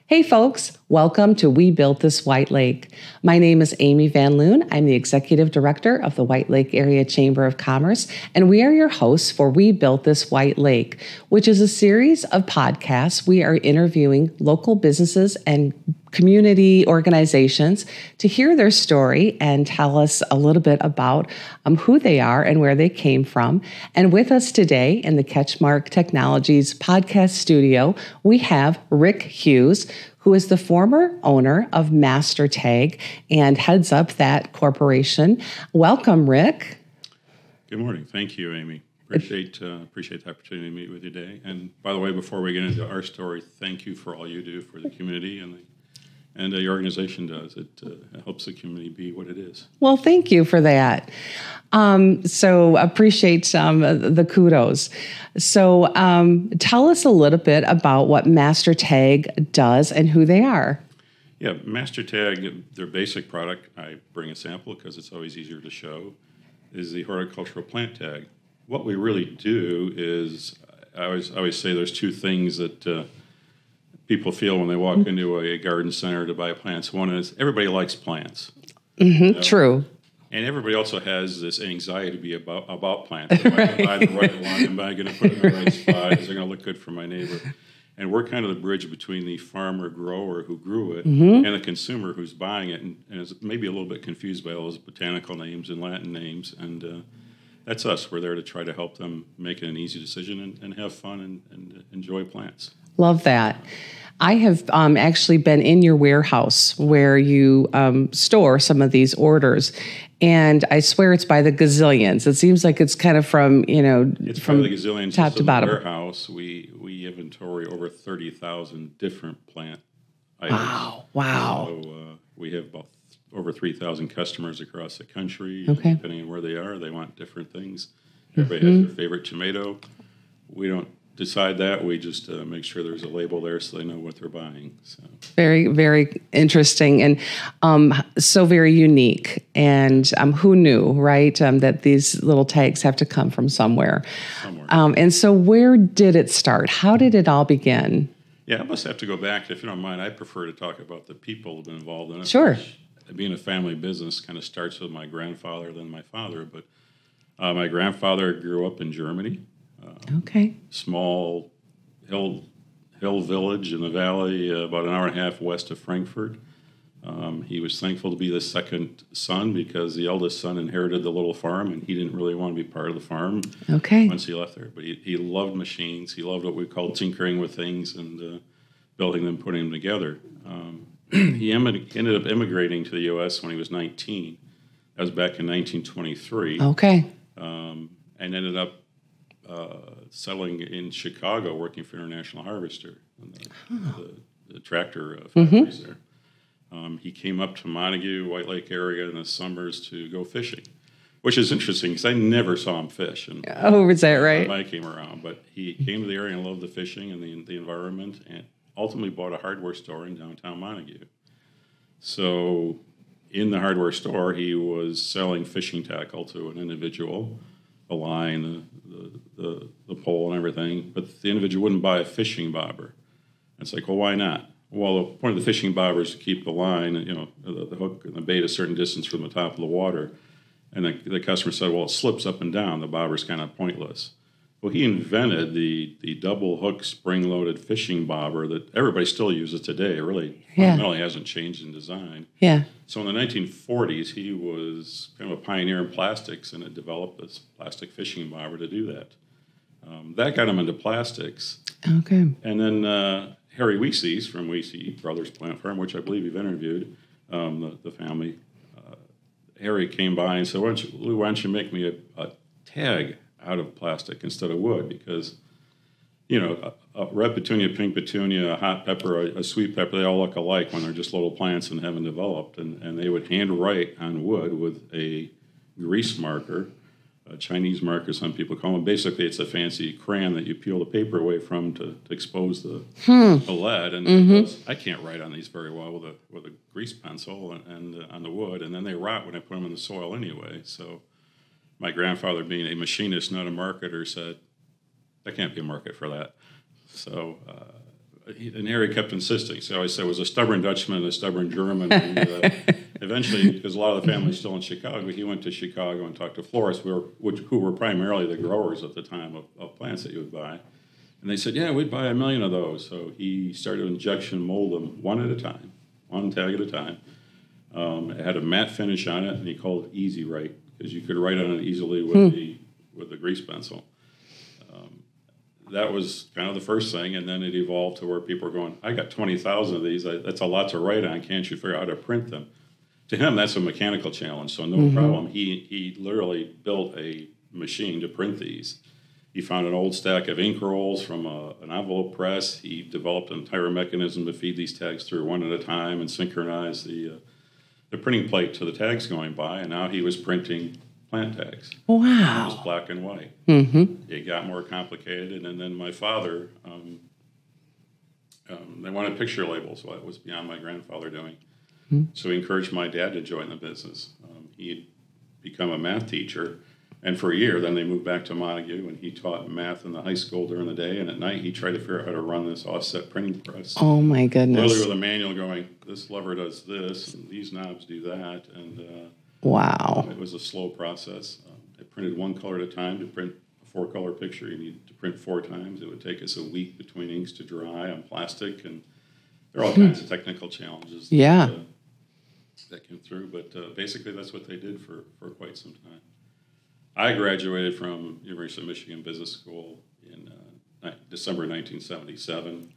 Hey folks, welcome to We Built This White Lake. My name is Amy Van Loon. I'm the Executive Director of the White Lake Area Chamber of Commerce, and we are your hosts for We Built This White Lake, which is a series of podcasts. We are interviewing local businesses and community organizations to hear their story and tell us a little bit about who they are and where they came from. And with us today in the CatchMark Technologies podcast studio, we have Rick Hughes, who is the former owner of MasterTag and heads up that corporation. Welcome, Rick. Good morning. Thank you, Amy. Appreciate the opportunity to meet with you today. And by the way, before we get into our story, thank you for all you do for the community and your organization does. It helps the community be what it is. Well, thank you for that. So appreciate the kudos. So tell us a little bit about what MasterTag does and who they are. Yeah, MasterTag, their basic product, I bring a sample because it's always easier to show, is the horticultural plant tag. What we really do is, I always say there's two things that people feel when they walk into a garden center to buy plants. One is everybody likes plants. Mm-hmm, true. And everybody also has this anxiety about plants. Am I going to buy the right one? Am I going to put it in the right spot? Is it going to look good for my neighbor? And we're kind of the bridge between the farmer grower who grew it and the consumer who's buying it and is maybe a little bit confused by all those botanical names and Latin names. And that's us. We're there to try to help them make an easy decision and have fun and enjoy plants. Love that. I have actually been in your warehouse where you store some of these orders, and I swear it's by the gazillions. It seems like it's kind of from, it's from by the gazillions. top to bottom. In the warehouse, we inventory over 30,000 different plant items. Wow. So we have about over 3,000 customers across the country. Okay. Depending on where they are, they want different things. Everybody has their favorite tomato. We don't decide that. We just make sure there's a label there so they know what they're buying. So very, very interesting and so very unique. And who knew, right, that these little tags have to come from somewhere. And so where did it start? How did it all begin? Yeah, I must have to go back. If you don't mind, I prefer to talk about the people who've been involved in it. Sure. Being a family business kind of starts with my grandfather, then my father. But my grandfather grew up in Germany. Okay. Small hill village in the valley, about an hour and a half west of Frankfurt. He was thankful to be the second son because the eldest son inherited the little farm, and he didn't really want to be part of the farm once he left there. But he loved machines. He loved what we call tinkering with things and building them, putting them together. He ended up immigrating to the U.S. when he was 19. That was back in 1923. Okay. And ended up settling in Chicago, working for International Harvester, the tractor factories there. He came up to Montague, White Lake area in the summers to go fishing, which is interesting because I never saw him fish. And, is that right? I came around, but he came to the area and loved the fishing and the environment, and ultimately bought a hardware store in downtown Montague. So in the hardware store, he was selling fishing tackle to an individual, the line, the pole and everything, but the individual wouldn't buy a fishing bobber. And it's like, well, why not? Well, the point of the fishing bobber is to keep the line, the hook and the bait a certain distance from the top of the water. And the customer said, well, it slips up and down. The bobber's kind of pointless. Well, he invented the double hook spring-loaded fishing bobber that everybody still uses today. It really fundamentally hasn't changed in design. Yeah. So in the 1940s, he was kind of a pioneer in plastics and had developed this plastic fishing bobber to do that. That got him into plastics. Okay. And then Harry Weese's from Weese Brothers Plant Farm, which I believe you've interviewed, the family. Harry came by and said, why don't you make me a tag out of plastic instead of wood? Because, a red petunia, pink petunia, a hot pepper, a sweet pepper, they all look alike when they're just little plants and haven't developed. And they would hand write on wood with a grease marker, a Chinese marker, some people call them. Basically, it's a fancy crayon that you peel the paper away from to expose the lead. And I can't write on these very well with a grease pencil and on the wood. And then they rot when I put them in the soil anyway. So my grandfather, being a machinist, not a marketer, said, there can't be a market for that. So and Harry kept insisting. So I always said it was a stubborn Dutchman, a stubborn German. And eventually, because a lot of the family's still in Chicago, he went to Chicago and talked to florists, who were primarily the growers at the time of plants that you would buy. And they said, yeah, we'd buy 1 million of those. So he started to injection mold them one at a time, one tag at a time. It had a matte finish on it, and he called it Easy Write, because you could write on it easily with the grease pencil. That was kind of the first thing, and then it evolved to where people were going, I got 20,000 of these. That's a lot to write on. Can't you figure out how to print them? To him, that's a mechanical challenge, so no problem. He literally built a machine to print these. He found an old stack of ink rolls from an envelope press. He developed an entire mechanism to feed these tags through one at a time and synchronize the printing plate to the tags going by, and now he was printing plant tags. Wow. It was black and white. It got more complicated, and then my father, they wanted picture labels, so it was beyond my grandfather doing. So he encouraged my dad to join the business. He'd become a math teacher, and for a year, then they moved back to Montague, and he taught math in the high school during the day, and at night he tried to figure out how to run this offset printing press. Oh my goodness. Literally with a manual going, this lever does this, and these knobs do that, and wow. It was a slow process. It printed one color at a time. To print a 4-color picture, you needed to print 4 times. It would take us a week between inks to dry on plastic, and there are all kinds of technical challenges that came through, but basically that's what they did for quite some time. I graduated from University of Michigan Business School in December 1977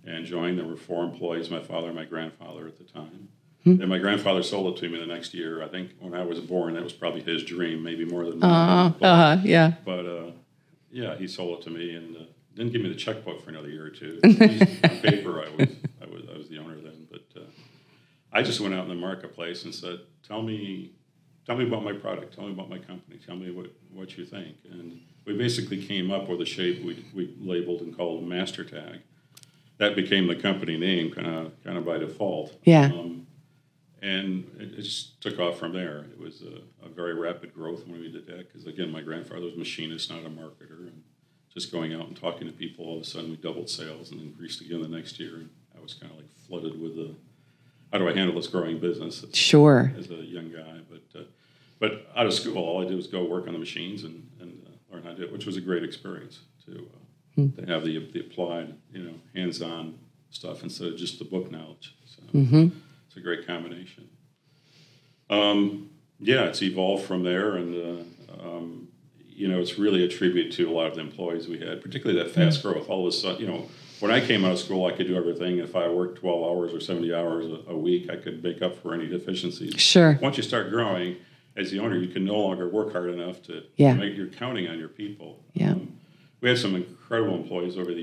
and joined. There were 4 employees, my father and my grandfather at the time. And my grandfather sold it to me the next year. I think when I was born, that was probably his dream, maybe more than mine. But yeah, he sold it to me and didn't give me the checkbook for another year or two. On paper, I was the owner then. But I just went out in the marketplace and said, tell me about my product. Tell me about my company. Tell me what you think. And we basically came up with a shape we labeled and called MasterTag. That became the company name kind of by default. Yeah. And it just took off from there. It was a very rapid growth when we did that because, again, my grandfather was a machinist, not a marketer. And just going out and talking to people, all of a sudden we doubled sales and increased again the next year. And I was kind of like flooded with how do I handle this growing business? Sure. As a young guy. But out of school, all I did was go work on the machines and learn how to do it, which was a great experience to have the applied, hands-on stuff instead of just the book knowledge. So it's a great combination. It's evolved from there, and it's really a tribute to a lot of the employees we had, particularly that fast growth. All of a sudden, when I came out of school, I could do everything. If I worked 12 hours or 70 hours a week, I could make up for any deficiencies. Sure. Once you start growing, as the owner, you can no longer work hard enough to make you're counting on your people. Yeah. We had some incredible employees over the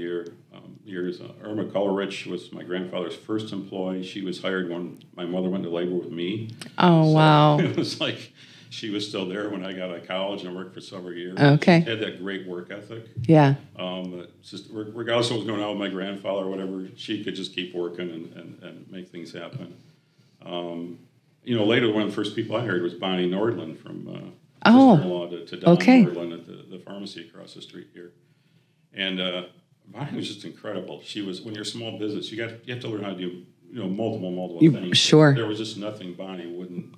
years. Irma Coleridge was my grandfather's first employee. She was hired when my mother went to labor with me. Oh, wow. It was like she was still there when I got out of college and worked for several years. Okay. She had that great work ethic. Yeah. Just regardless of what was going on with my grandfather or whatever, she could just keep working and make things happen. Later, one of the first people I hired was Bonnie Nordland from sister-in-law to Don Nordland at the pharmacy across the street here. And Bonnie was just incredible. She was, when you're a small business, you have to learn how to do multiple things. Sure. There was just nothing Bonnie wouldn't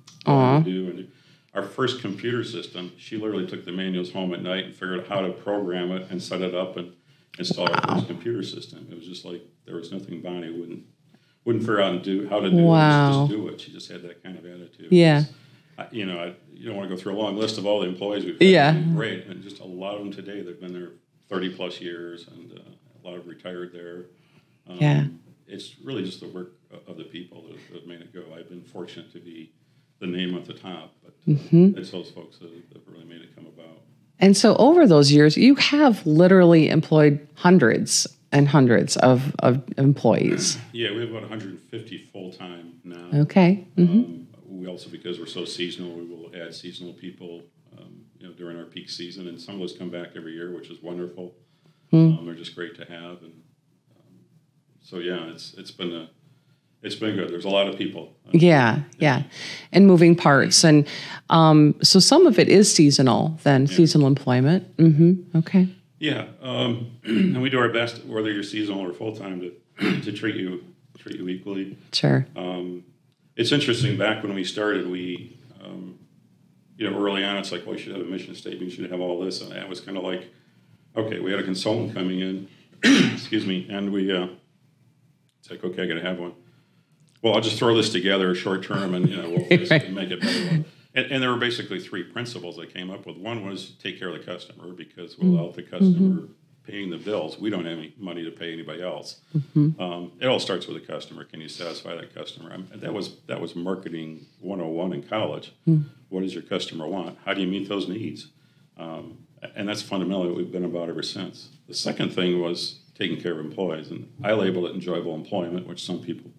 do. And our first computer system, she literally took the manuals home at night and figured out how to program it and set it up and install our first computer system. It was just like there was nothing Bonnie wouldn't figure out how to do it. Just do it. She just had that kind of attitude. Yeah. You don't want to go through a long list of all the employees we've had. Yeah. Great. And just a lot of them today, they've been there 30 plus years, and a lot have retired there. It's really just the work of the people that have made it go. I've been fortunate to be the name at the top, but it's those folks that have really made it come about. And so over those years, you have literally employed hundreds and hundreds of employees. Yeah, we have about 150 full-time now. Okay. We also, because we're so seasonal, we will add seasonal people during our peak season, and some of those come back every year, which is wonderful. They're just great to have, and it's been good. There's a lot of people. Yeah, and moving parts, and so some of it is seasonal. Then seasonal employment. Okay. Yeah, and we do our best, whether you're seasonal or full time, to to treat you equally. Sure. It's interesting. Back when we started, we early on, it's like, well, you should have a mission statement. You should have all this, and that was kind of like, okay, we had a consultant coming in, excuse me, and we it's like, okay, I got to have one. Well, I'll just throw this together short term, and we'll basically make it better. And there were basically three principles I came up with. One was take care of the customer, because without the customer paying the bills, we don't have any money to pay anybody else. It all starts with the customer. Can you satisfy that customer? That was marketing 101 in college. What does your customer want? How do you meet those needs? And that's fundamentally what we've been about ever since. The second thing was taking care of employees, and I label it enjoyable employment, which some people.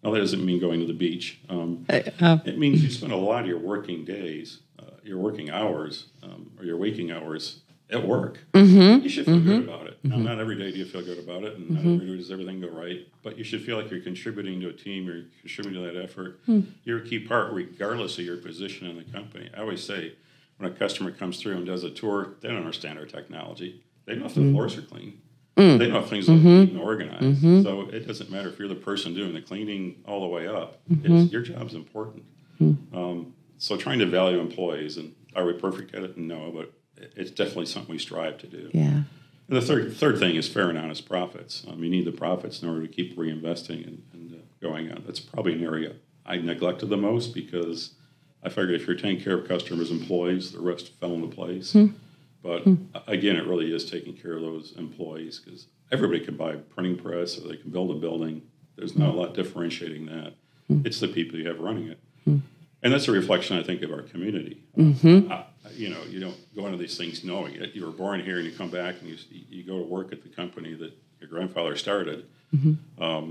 Now, that doesn't mean going to the beach. It means you spend a lot of your working days, your working hours, or your waking hours at work. You should feel good about it. Now, not every day do you feel good about it, and not every day does everything go right, but you should feel like you're contributing to a team, you're contributing to that effort. You're a key part, regardless of your position in the company. I always say, when a customer comes through and does a tour, they don't understand our technology. They know if the floors are clean. They know if things are neat and organized. So it doesn't matter if you're the person doing the cleaning all the way up. Your job's important. So trying to value employees, and are we perfect at it? No, but it's definitely something we strive to do. Yeah. And the third thing is fair and honest profits. You need the profits in order to keep reinvesting and going on. That's probably an area I neglected the most, because I figured if you're taking care of customers, employees, the rest fell into place. But again, it really is taking care of those employees, because everybody can buy a printing press or they can build a building. There's not a lot differentiating that. It's the people you have running it. And that's a reflection, I think, of our community. You don't go into these things knowing it. You were born here and you come back and you go to work at the company that your grandfather started. But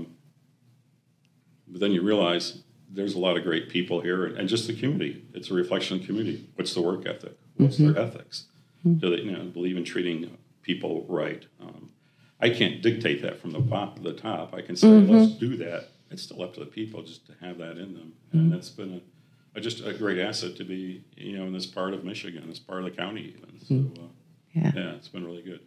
then you realize there's a lot of great people here, and just the community. It's a reflection of the community. What's the work ethic? What's their ethics? Do they believe in treating people right? I can't dictate that from the top. I can say, let's do that. It's still up to the people just to have that in them. And that's been just a great asset to be, in this part of Michigan, this part of the county even. So, yeah, it's been really good.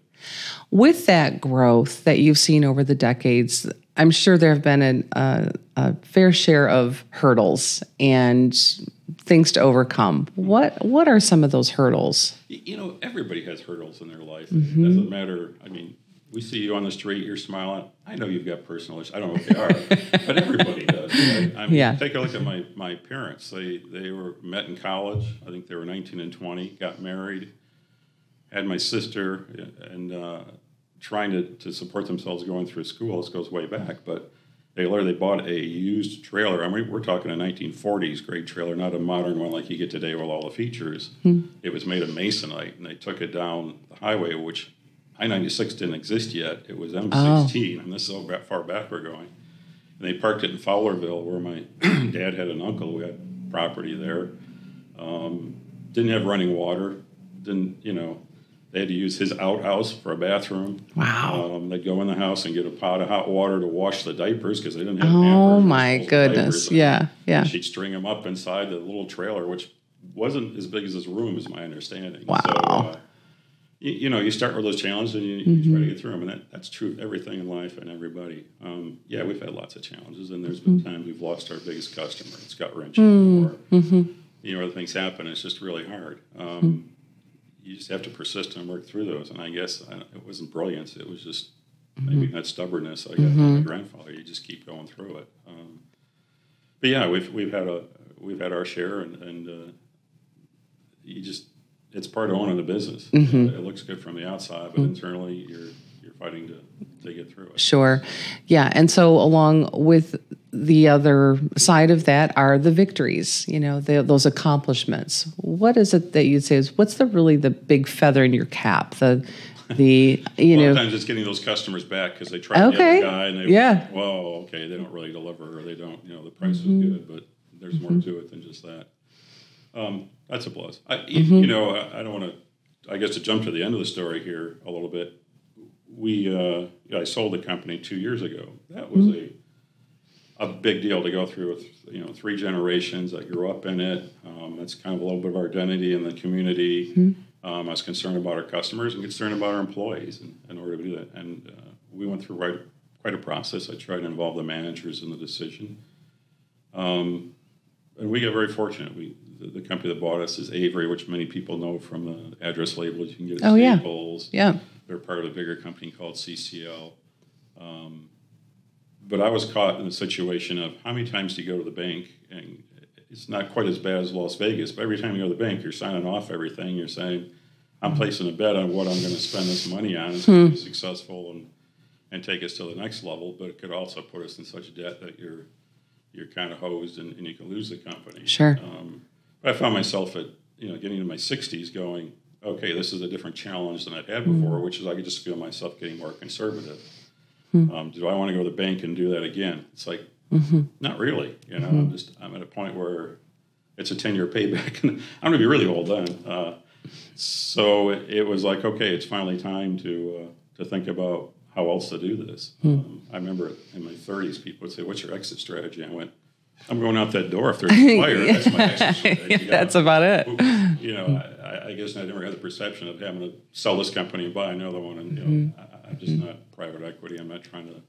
With that growth that you've seen over the decades, I'm sure there have been a fair share of hurdles and things to overcome. What are some of those hurdles? Everybody has hurdles in their life. It doesn't matter. We see you on the street, you're smiling. I know you've got personal issues. I don't know what they are, but everybody does. Right? Take a look at my parents. They were met in college. I think they were 19 and 20, got married, had my sister, and trying to support themselves going through school. This goes way back, but they bought a used trailer. We're talking a 1940s grade trailer, not a modern one like you get today with all the features. It was made of masonite, and they took it down the highway, which I-96 didn't exist yet. It was M16, and this is how far back we're going. And they parked it in Fowlerville, where my dad had an uncle who had property there. Didn't have running water. They had to use his outhouse for a bathroom. Wow. They'd go in the house and get a pot of hot water to wash the diapers, because they didn't have Oh, my goodness. Yeah. She'd string them up inside the little trailer, which wasn't as big as this room, is my understanding. Wow. So, you start with those challenges and you try to get through them. And that's true of everything in life and everybody. We've had lots of challenges, and there's been times we've lost our biggest customer. It's gut-wrenching. Or, other things happen. It's just really hard. You just have to persist and work through those. And I guess it wasn't brilliance. It was just maybe that stubbornness I got from my grandfather. You just keep going through it. But yeah, we've had our share, and it's part of owning the business. It looks good from the outside, but internally you're fighting to get through it. Sure. Yeah. And so along with the other side of that are the victories, those accomplishments. What is it that you'd say what's the big feather in your cap? A lot of times it's getting those customers back because they try the other guy and they they don't really deliver, or they don't, the price is good, but there's more to it than just that. That's a plus. I don't want to jump to the end of the story here a little bit. I sold the company 2 years ago. That was a big deal to go through with 3 generations. I grew up in it. That's kind of a little bit of our identity in the community. I was concerned about our customers and concerned about our employees in order to do that. And we went through quite a process. I try to involve the managers in the decision. And we got very fortunate. The company that bought us is Avery, which many people know from the address labels you can get at Staples. Yeah. They're part of a bigger company called CCL. But I was caught in the situation of how many times do you go to the bank, and it's not quite as bad as Las Vegas, but every time you go to the bank, you're signing off everything. You're saying, I'm placing a bet on what I'm going to spend this money on. It's going to be successful and take us to the next level, but it could also put us in such debt that you're kind of hosed and you can lose the company. Sure. But I found myself at getting into my 60s going, okay, this is a different challenge than I've had before, which is I could just feel myself getting more conservative. Do I want to go to the bank and do that again? It's like, not really. I'm at a point where it's a 10-year payback, and I'm going to be really old then. So it was like, okay, it's finally time to think about how else to do this. I remember in my 30s, people would say, "What's your exit strategy?" I went, "I'm going out that door if there's a fire." That's my exit strategy. That's about it. I guess I never had the perception of having to sell this company and buy another one, and I'm just not private equity. I'm not trying to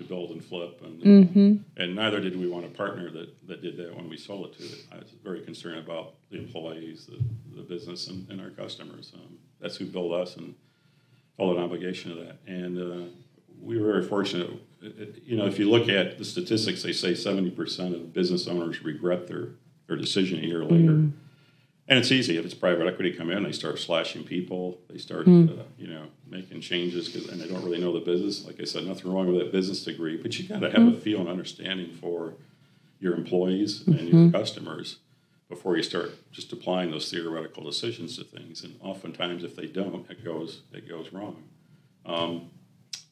build and flip, and neither did we want a partner that did that when we sold it to it. I was very concerned about the employees, the business, and our customers. That's who built us, and felt an obligation to that. And we were very fortunate. If you look at the statistics, they say 70% of business owners regret their decision a year later. And it's easy. If it's private equity come in, they start slashing people. They start, making changes and they don't really know the business. Like I said, nothing wrong with that business degree, but you got to have a feel and understanding for your employees and your customers before you start just applying those theoretical decisions to things. And oftentimes, if they don't, it goes wrong.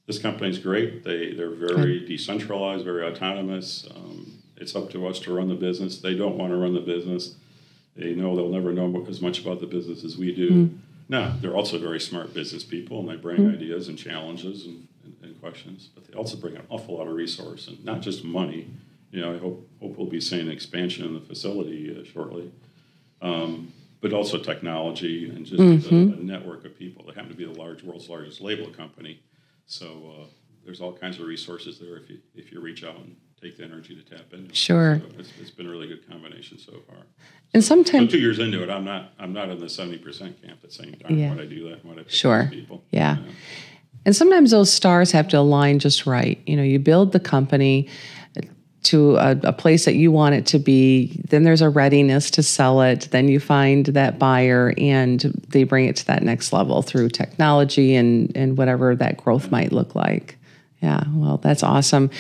This company's great. They're very decentralized, very autonomous. It's up to us to run the business. They don't want to run the business. They know they'll never know as much about the business as we do. Now, they're also very smart business people, and they bring ideas and challenges and questions, but they also bring an awful lot of resource, and not just money. I hope we'll be seeing expansion in the facility shortly, but also technology and just a network of people. They happen to be the world's largest label company, so there's all kinds of resources there if you reach out and take the energy to tap into. Sure. So it's been a really good combination so far. And sometimes 2 years into it, I'm not in the 70% camp at the same time. When I do that, when I pick those people. Yeah. And sometimes those stars have to align just right. You build the company to a place that you want it to be. Then there's a readiness to sell it. Then you find that buyer, and they bring it to that next level through technology and whatever that growth might look like. Yeah. Well, that's awesome.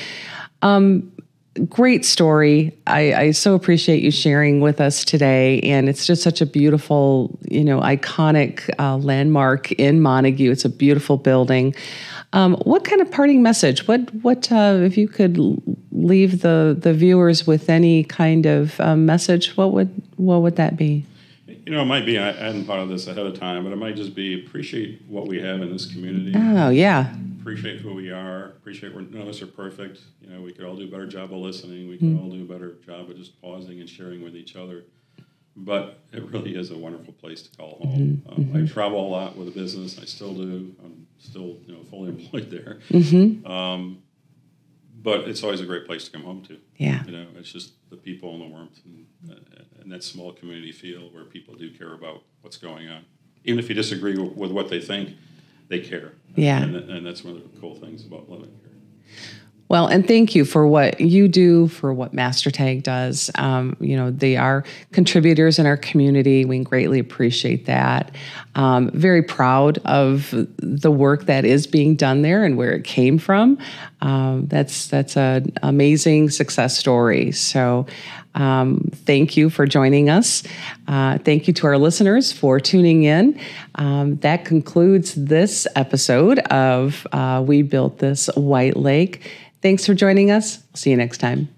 Great story. I so appreciate you sharing with us today. And it's just such a beautiful, iconic landmark in Montague. It's a beautiful building. What kind of parting message? What if you could leave the viewers with any kind of message, what would that be? It might be, I hadn't thought of this ahead of time, but it might just be appreciate what we have in this community. Oh, yeah. Appreciate who we are. Appreciate none of us are perfect. We could all do a better job of listening. We could all do a better job of just pausing and sharing with each other. But it really is a wonderful place to call home. I travel a lot with the business. I still do. I'm still fully employed there. But it's always a great place to come home to. Yeah. It's just the people and the warmth and that small community feel where people do care about what's going on. Even if you disagree with what they think, they care. Yeah. And that's one of the cool things about living here. Well, and thank you for what you do, for what MasterTag does. They are contributors in our community. We greatly appreciate that. Very proud of the work that is being done there and where it came from. That's an amazing success story. So thank you for joining us. Thank you to our listeners for tuning in. That concludes this episode of We Built This White Lake. Thanks for joining us. See you next time.